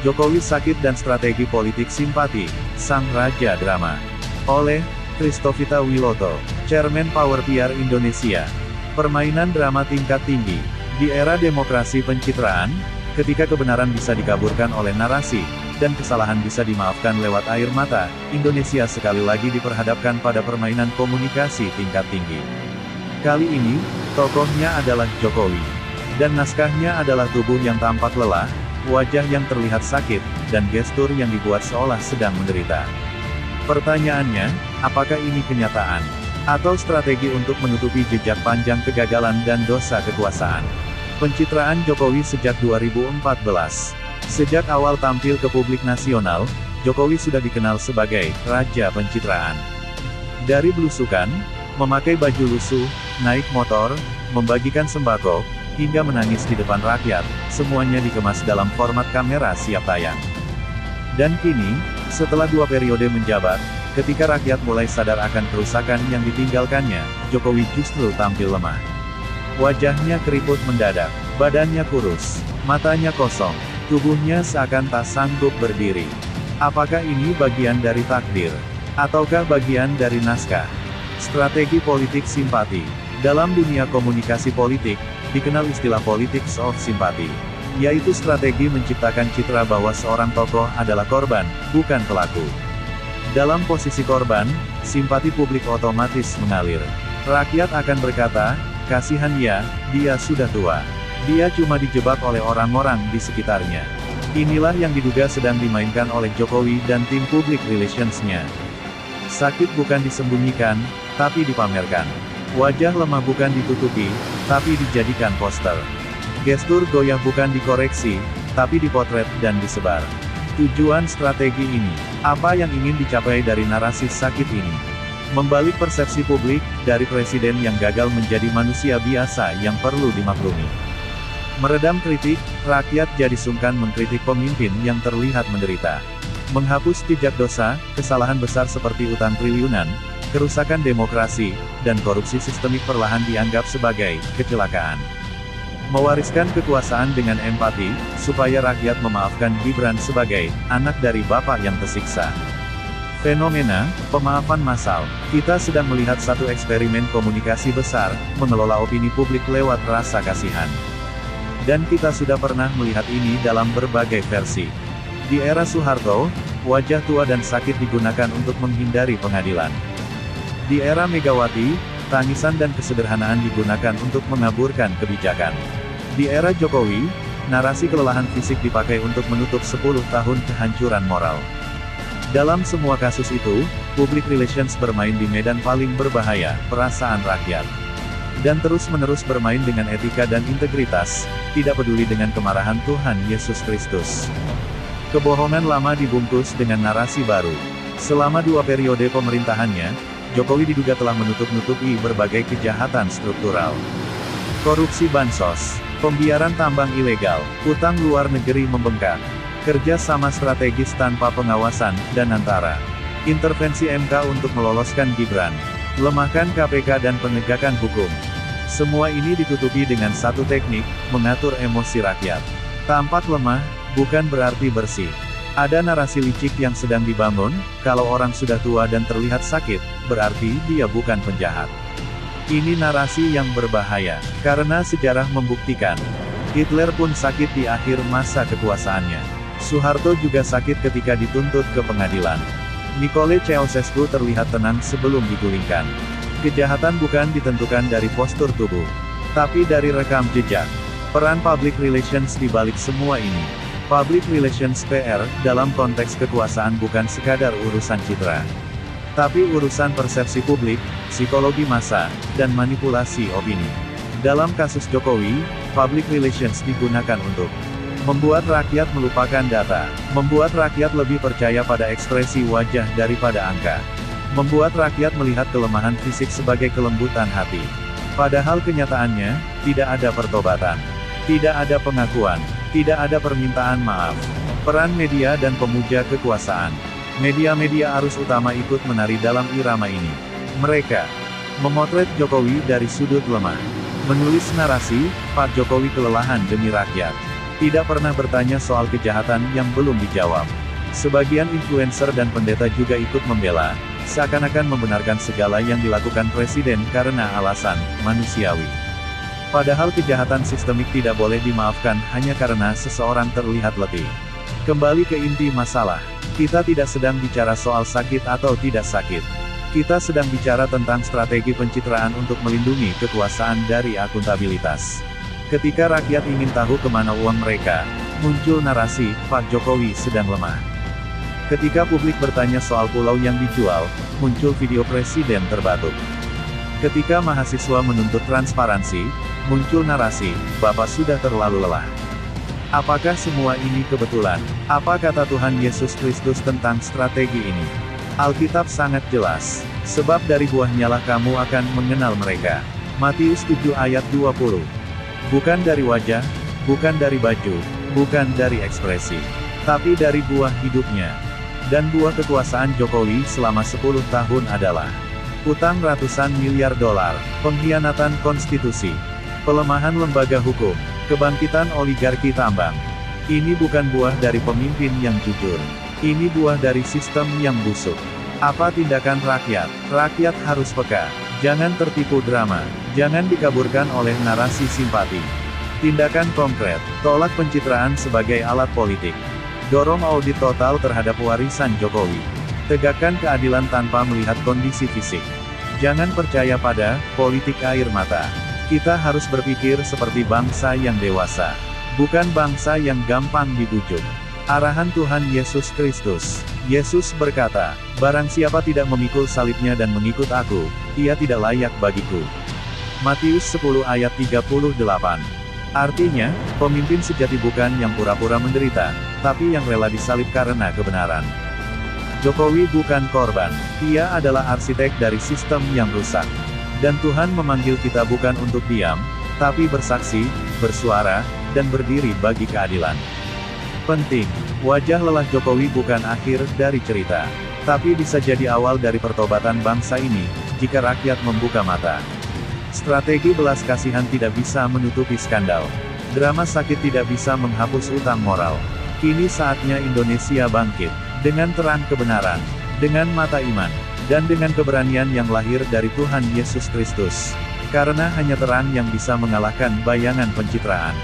Jokowi sakit dan strategi politik simpati, sang raja drama. Oleh Christovita Wiloto, Chairman Power PR Indonesia. Permainan drama tingkat tinggi. Di era demokrasi pencitraan, ketika kebenaran bisa dikaburkan oleh narasi, dan kesalahan bisa dimaafkan lewat air mata, Indonesia sekali lagi diperhadapkan pada permainan komunikasi tingkat tinggi. Kali ini, tokohnya adalah Jokowi. Dan naskahnya adalah tubuh yang tampak lelah, wajah yang terlihat sakit, dan gestur yang dibuat seolah sedang menderita. Pertanyaannya, apakah ini kenyataan? Atau strategi untuk menutupi jejak panjang kegagalan dan dosa kekuasaan? Pencitraan Jokowi sejak 2014. Sejak awal tampil ke publik nasional, Jokowi sudah dikenal sebagai raja pencitraan. Dari belusukan, memakai baju lusuh, naik motor, membagikan sembako, hingga menangis di depan rakyat, semuanya dikemas dalam format kamera siap tayang. Dan kini, setelah 2 periode menjabat, ketika rakyat mulai sadar akan kerusakan yang ditinggalkannya, Jokowi justru tampil lemah. Wajahnya keriput mendadak, badannya kurus, matanya kosong, tubuhnya seakan tak sanggup berdiri. Apakah ini bagian dari takdir? Ataukah bagian dari naskah? Strategi politik simpati. Dalam dunia komunikasi politik, dikenal istilah politics of sympathy, yaitu strategi menciptakan citra bahwa seorang tokoh adalah korban, bukan pelaku. Dalam posisi korban, simpati publik otomatis mengalir. Rakyat akan berkata, kasihan ya, dia sudah tua. Dia cuma dijebak oleh orang-orang di sekitarnya. Inilah yang diduga sedang dimainkan oleh Jokowi dan tim public relations-nya. Sakit bukan disembunyikan, tapi dipamerkan. Wajah lemah bukan ditutupi, tapi dijadikan poster. Gestur goyah bukan dikoreksi, tapi dipotret dan disebar. Tujuan strategi ini, apa yang ingin dicapai dari narasi sakit ini? Membalik persepsi publik, dari presiden yang gagal menjadi manusia biasa yang perlu dimaklumi. Meredam kritik, rakyat jadi sungkan mengkritik pemimpin yang terlihat menderita. Menghapus jejak dosa, kesalahan besar seperti utang triliunan, kerusakan demokrasi, dan korupsi sistemik perlahan dianggap sebagai kecelakaan. Mewariskan kekuasaan dengan empati, supaya rakyat memaafkan Gibran sebagai anak dari bapak yang tersiksa. Fenomena pemaafan massal. Kita sedang melihat satu eksperimen komunikasi besar, mengelola opini publik lewat rasa kasihan. Dan kita sudah pernah melihat ini dalam berbagai versi. Di era Soeharto, wajah tua dan sakit digunakan untuk menghindari pengadilan. Di era Megawati, tangisan dan kesederhanaan digunakan untuk mengaburkan kebijakan. Di era Jokowi, narasi kelelahan fisik dipakai untuk menutup 10 tahun kehancuran moral. Dalam semua kasus itu, public relations bermain di medan paling berbahaya, perasaan rakyat. Dan terus-menerus bermain dengan etika dan integritas, tidak peduli dengan kemarahan Tuhan Yesus Kristus. Kebohongan lama dibungkus dengan narasi baru. Selama 2 periode pemerintahannya, Jokowi diduga telah menutup-nutupi berbagai kejahatan struktural. Korupsi bansos, pembiaran tambang ilegal, utang luar negeri membengkak, kerja sama strategis tanpa pengawasan, dan antara intervensi MK untuk meloloskan Gibran, lemahkan KPK dan penegakan hukum. Semua ini ditutupi dengan satu teknik, mengatur emosi rakyat. Tampak lemah, bukan berarti bersih. Ada narasi licik yang sedang dibangun, kalau orang sudah tua dan terlihat sakit, berarti dia bukan penjahat. Ini narasi yang berbahaya, karena sejarah membuktikan. Hitler pun sakit di akhir masa kekuasaannya. Soeharto juga sakit ketika dituntut ke pengadilan. Nicole Ceausescu terlihat tenang sebelum digulingkan. Kejahatan bukan ditentukan dari postur tubuh, tapi dari rekam jejak. Peran public relations di balik semua ini. Public relations PR, dalam konteks kekuasaan bukan sekadar urusan citra. Tapi urusan persepsi publik, psikologi massa, dan manipulasi opini. Dalam kasus Jokowi, public relations digunakan untuk membuat rakyat melupakan data, membuat rakyat lebih percaya pada ekspresi wajah daripada angka, membuat rakyat melihat kelemahan fisik sebagai kelembutan hati. Padahal kenyataannya, tidak ada pertobatan, tidak ada pengakuan, tidak ada permintaan maaf. Peran media dan pemuja kekuasaan. Media-media arus utama ikut menari dalam irama ini. Mereka memotret Jokowi dari sudut lemah. Menulis narasi, Pak Jokowi kelelahan demi rakyat. Tidak pernah bertanya soal kejahatan yang belum dijawab. Sebagian influencer dan pendeta juga ikut membela, seakan-akan membenarkan segala yang dilakukan presiden karena alasan manusiawi. Padahal kejahatan sistemik tidak boleh dimaafkan hanya karena seseorang terlihat letih. Kembali ke inti masalah, kita tidak sedang bicara soal sakit atau tidak sakit. Kita sedang bicara tentang strategi pencitraan untuk melindungi kekuasaan dari akuntabilitas. Ketika rakyat ingin tahu kemana uang mereka, muncul narasi, Pak Jokowi sedang lemah. Ketika publik bertanya soal pulau yang dijual, muncul video presiden terbatuk. Ketika mahasiswa menuntut transparansi, muncul narasi, Bapak sudah terlalu lelah. Apakah semua ini kebetulan? Apa kata Tuhan Yesus Kristus tentang strategi ini? Alkitab sangat jelas, sebab dari buahnyalah kamu akan mengenal mereka. Matius 7 ayat 20. Bukan dari wajah, bukan dari baju, bukan dari ekspresi, tapi dari buah hidupnya. Dan buah kekuasaan Jokowi selama 10 tahun adalah utang ratusan miliar dolar, pengkhianatan konstitusi, pelemahan lembaga hukum, kebangkitan oligarki tambang. Ini bukan buah dari pemimpin yang jujur. Ini buah dari sistem yang busuk. Apa tindakan rakyat? Rakyat harus peka. Jangan tertipu drama. Jangan dikaburkan oleh narasi simpati. Tindakan konkret. Tolak pencitraan sebagai alat politik. Dorong audit total terhadap warisan Jokowi. Tegakkan keadilan tanpa melihat kondisi fisik. Jangan percaya pada politik air mata. Kita harus berpikir seperti bangsa yang dewasa, bukan bangsa yang gampang dibujuk. Arahan Tuhan Yesus Kristus. Yesus berkata, "Barang siapa tidak memikul salibnya dan mengikut aku, ia tidak layak bagiku." Matius 10 ayat 38. Artinya, pemimpin sejati bukan yang pura-pura menderita, tapi yang rela disalib karena kebenaran. Jokowi bukan korban, ia adalah arsitek dari sistem yang rusak. Dan Tuhan memanggil kita bukan untuk diam, tapi bersaksi, bersuara, dan berdiri bagi keadilan. Penting, wajah lelah Jokowi bukan akhir dari cerita, tapi bisa jadi awal dari pertobatan bangsa ini, jika rakyat membuka mata. Strategi belas kasihan tidak bisa menutupi skandal. Drama sakit tidak bisa menghapus utang moral. Kini saatnya Indonesia bangkit, dengan terang kebenaran, dengan mata iman, dan dengan keberanian yang lahir dari Tuhan Yesus Kristus. Karena hanya terang yang bisa mengalahkan bayangan pencitraan.